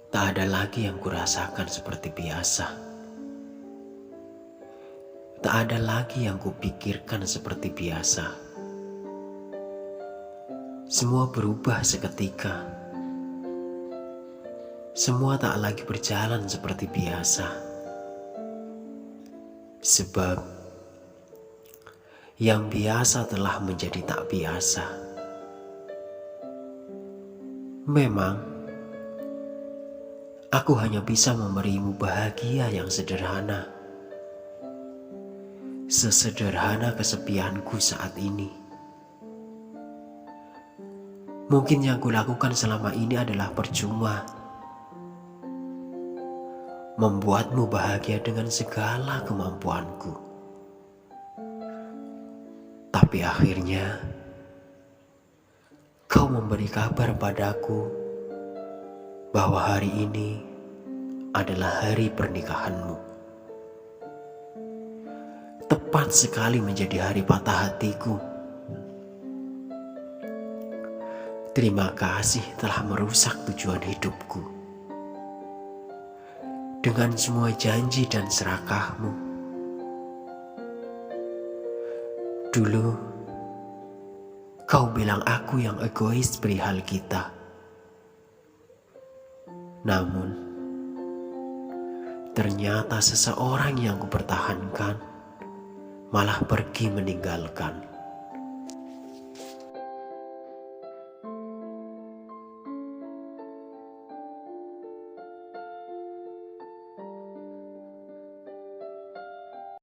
Tak ada lagi yang kurasakan seperti biasa. Tak ada lagi yang kupikirkan seperti biasa. Semua berubah seketika. Semua tak lagi berjalan seperti biasa. Sebab yang biasa telah menjadi tak biasa. Memang aku hanya bisa memberimu bahagia yang sederhana. Sesederhana kesepianku saat ini. Mungkin yang kulakukan selama ini adalah percuma. Membuatmu bahagia dengan segala kemampuanku. Tapi akhirnya kau memberi kabar padaku bahwa hari ini adalah hari pernikahanmu. Tepat sekali menjadi hari patah hatiku. Terima kasih telah merusak tujuan hidupku. Dengan semua janji dan serakahmu. Dulu, kau bilang aku yang egois perihal kita. Namun, ternyata seseorang yang kupertahankan malah pergi meninggalkan.